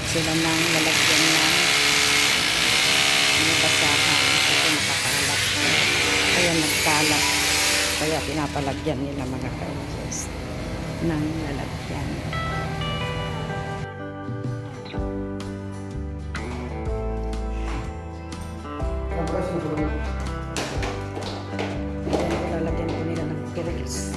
sila ng lalagyan ng basahan kasi nakakalat. Kaya nagkalat. Kaya pinapalagyan nila mga ka-angels ng lalagyan. Lalagyan ko nila ng grills.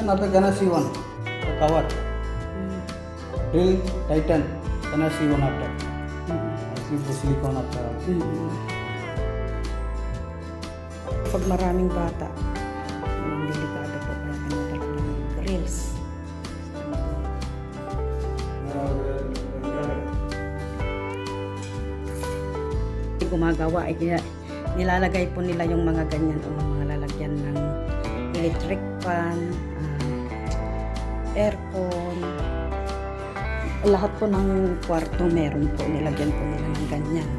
Apa kana C1 cover drill tighten kana C1 after silicone after Pag maraming bata delikado po kaya pinatalo ng grills. Gumagawa ay nilalagay po nila yung mga ganyan o mga lalagyan ng electric fan, aircon, lahat po ng kwarto meron po, nilagyan po nila ng ganyan.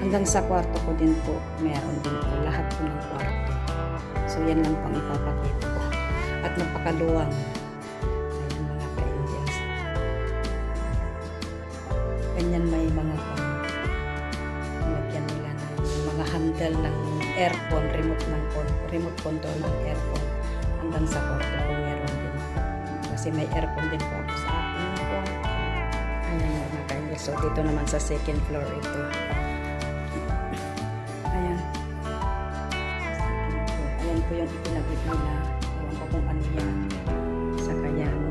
Hanggang sa kwarto ko din po, meron din po, lahat po ng kwarto. So yan lang pang ipapakita ko. At napakaluwang. Ayan mga ka-angels. Ganyan may mga nilagyan nila ng mga handle ng aircon, remote control ng aircon. Hanggang sa kwarto ko meron din. Kasi may aircon din po ako sa aking kwarto. Ayan mga ka-angels. So dito naman sa second floor ito. Ayan. Ayan po yung itinabit nila. Ewan ko kung ano yan. Sa kanyang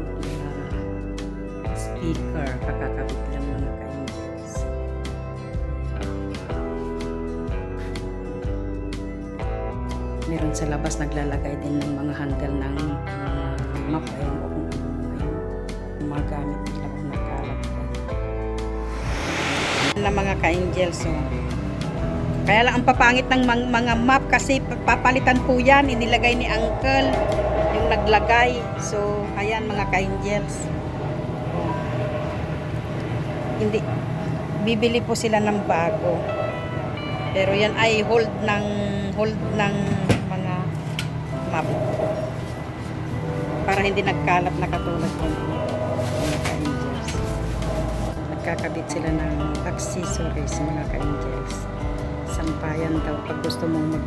speaker. Kakakabit lang mga ka-angels. Meron sa labas naglalagay din ng mga handle ng map. Ayun o kung ano yung mga gamit nila kung nagkalat pa. Na mga ka-angels. So, kaya lang ang papangit ng mga map kasi papalitan po yan. Inilagay ni Uncle yung naglagay. So, ayan mga ka-angels. Hindi. Bibili po sila ng bago. Pero yan ay hold ng mga map. Para hindi nagkalat na katulad ng mga ka-angels. Nagkakabit sila ng accessories mga ka-angels. Sampayan daw. Pag gusto mong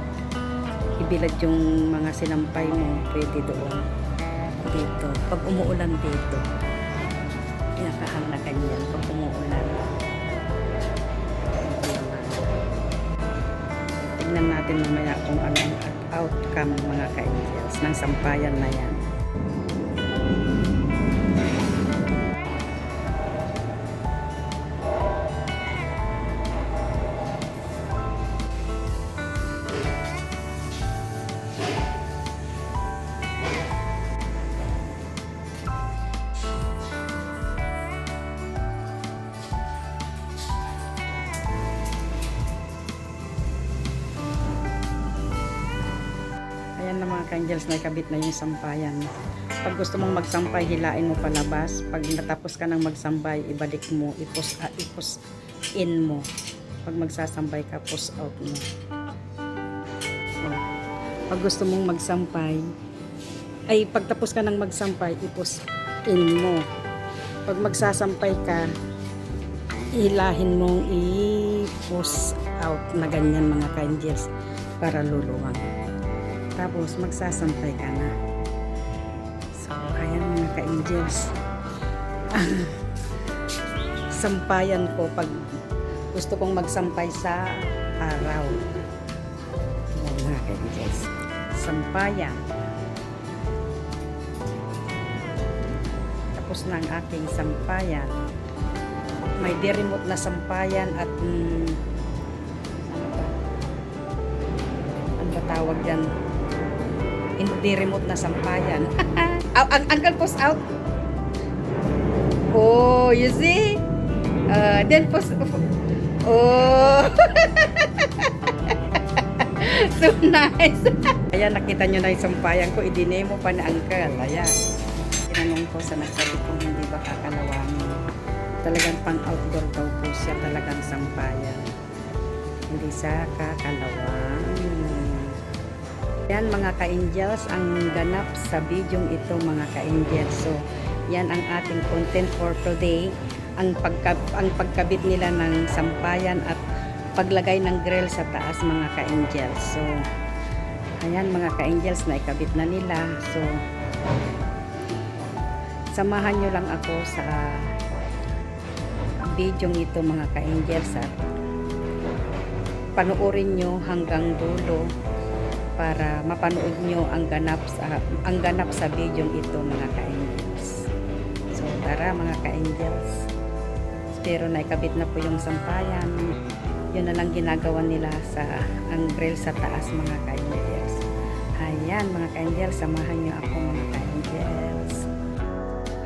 ibilad yung mga sinampay mo, pwede doon. Dito. Pag umuulan dito, pinakahal na ganyan. Pag umuulan. Tignan natin mamaya kung anong outcome mga ka-angels ng sampayan na yan. Ayan na mga ka-angels, may kabit na yung sampayan. Pag gusto mong magsampay, hilain mo palabas. Pag natapos ka ng magsampay, ibalik mo, i-push in mo. Pag magsasampay ka, push out mo. So, pag gusto mong magsampay, ay pagtapos ka ng magsampay, i-push in mo. Pag magsasampay ka, hilahin mong i-push out na ganyan mga ka-angels para luluwang. Tapos magsasampay ka na. So, ayan mga ka-angels. Sampayan ko pag gusto kong magsampay sa araw. Ayan mga ka-angels. Sampayan. Tapos na ang aking sampayan. May remote na sampayan at ano ba tawag dyan? Hindi remote na sampayan. Ang Uncle post out. Oh, you see? Then post. Oh. So nice. Ayan, nakita nyo na yung sampayan ko. Idinemo pa ni Uncle. Ayan. Tinanong ko sa nagsabi kung hindi ba kakalawangin. Talagang pang outdoor daw po siya. Talagang sampayan. Hindi sa kakalawangin. Yan mga ka-angels, ang ganap sa bidyong ito mga ka-angels. So, yan ang ating content for today. Ang pagkabit nila ng sampayan at paglagay ng grill sa taas mga ka-angels. So, ayan mga ka-angels, na ikabit na nila. So, samahan nyo lang ako sa bidyong ito mga ka-angels at panoorin nyo hanggang dulo para mapanood nyo ang ganap sa bidyong ito mga ka-angels. So tara mga ka-angels, pero naikabit na po yung sampayan. Yun na lang ginagawa nila sa ang grill sa taas mga ka-angels. Ayan mga ka-angels, samahan nyo ako mga ka-angels.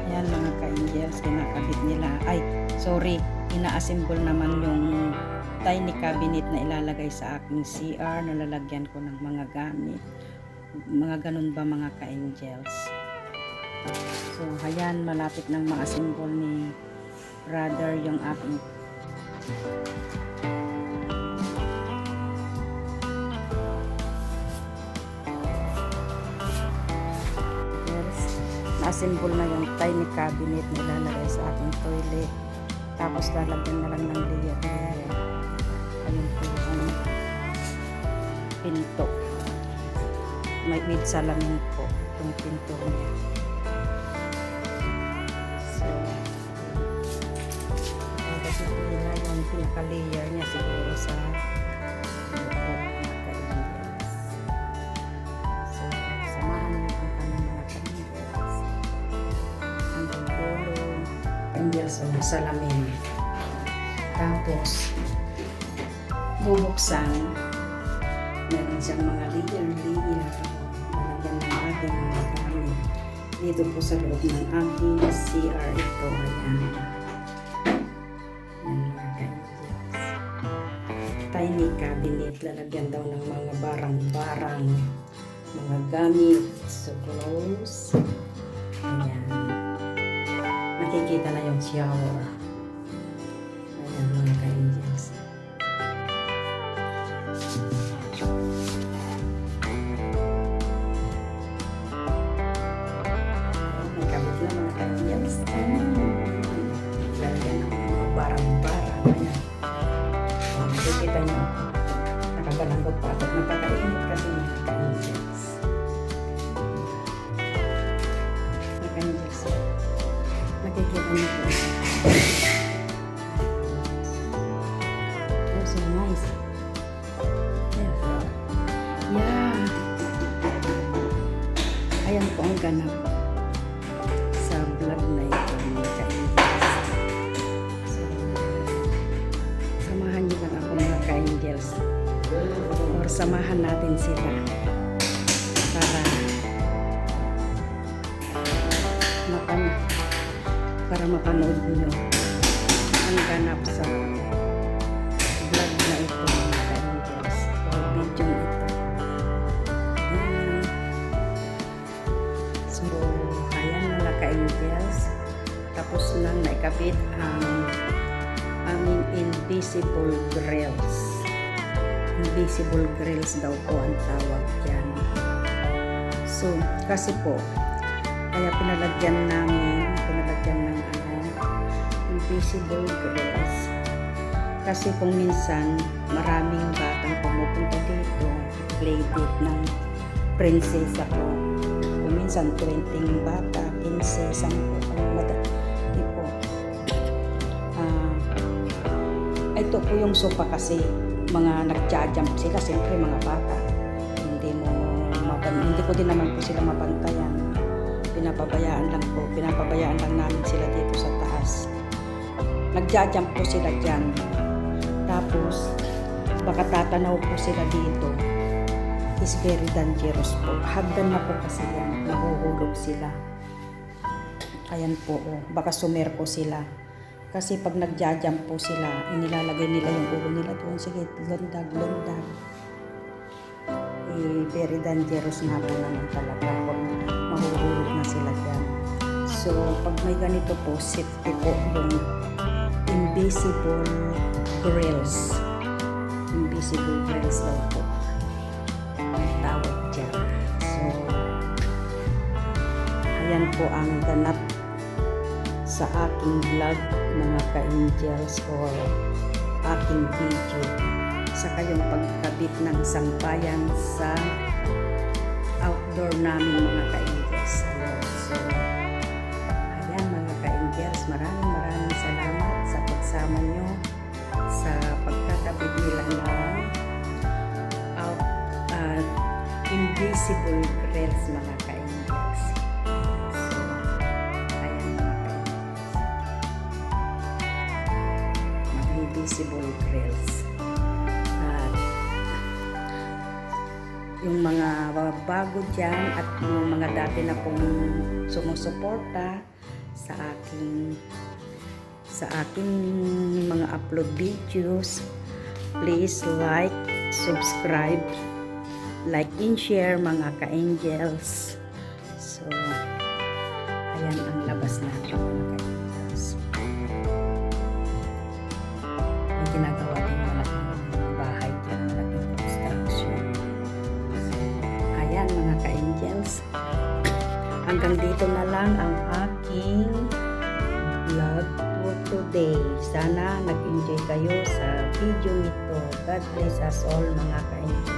Ayan mga ka-angels, kinakabit nila. Ay, sorry, ina-assemble naman yung tiny cabinet na ilalagay sa aking CR na lalagyan ko ng mga gamit. Mga ganun ba mga ka-angels? So, ayan, malapit nang ma-assemble ni brother yung aking na-assemble na yung tiny cabinet na ilalagay sa aking toilet. Tapos lalagyan na lang ng layer. Ayun po yung pinto. May with salamin po yung pinto niya. So, tapos ito nila yung pinaka-layer niya siguro sa so, samahan niyo ang kanyang mga ka-angels. Hanggang dulo. Angels o salamin. Tapos, bubuksan, meron siyang mga layer, nalagyan ng ating mga gamit. Dito po sa loob ng aking CR ito, ayan. Ayan mga ka-angels. Tiny cabinet, lalagyan daw ng mga barang-barang, mga gamit, so close. Ayan. Nakikita na yung shower. Ayan mga ka-angels. Barang-barang. Ayan. So, nakikita nyo. Nakagalanggol pa ako. Napakainit kasi mga ka-angels. Mga ka-angels. Nakikita nyo po. Oh, so nice. Yes. Yeah. Ayan po ang ganap sa vlog na ito mga ka-angels. Samahan niyo lang ako mga ka-angels, or samahan natin sila para mapanood niyo ang ganap sa vlog na ito mga ka-angels, or video ito. So ayan mga ka-angels, tapos nang naikabit ang aming invisible grills. Invisible grills daw po ang tawag dyan. So, kasi po, kaya pinalagyan ng invisible grills. Kasi kung minsan, maraming batang pumupunta dito, play date ng prinsesa ko. Kung minsan, 20 bata, 15, 10, ito po yung sofa kasi mga nagja-jump sila, siyempre mga bata. Hindi ko din naman po sila mabantayan. Pinapabayaan lang namin sila dito sa taas. Nagja-jump po sila dyan. Tapos, baka tatanaw po sila dito. Is very dangerous po. Hagdan na po kasi yan. Nahuhulog sila. Ayan po, oh. Baka sumerpo sila. Kasi pag nagja-jump po sila, inilalagay nila yung ulo nila doon. Sige, lundag. Very dangerous nga po naman talaga kung mahuhulog na sila dyan. So, pag may ganito po, safety po yung invisible grills. Invisible grills daw po ang tawag dyan. po ang ganap sa aking vlog mga ka-angels or aking video sa kayong pagkabit ng sampayan sa outdoor namin mga ka-angels. So, ayan mga ka-angels, maraming salamat sa pagsama nyo sa pagkakabit nila ng invisible grills mga ka-angels. So, ayan mga ka-angels. Mga invisible grills. At yung mga bago dyan at yung mga dati na pong sumusuporta sa aking mga upload videos, please like, subscribe, like and share mga ka-angels. So, ayan ang labas natin mga ka-angels. May ginagawa din malaking bahay dyan, malaking construction. Ayan mga ka-angels. Hanggang dito na lang ang aking vlog for today. Sana nag-enjoy kayo sa video nito. God bless us all mga ka-angels.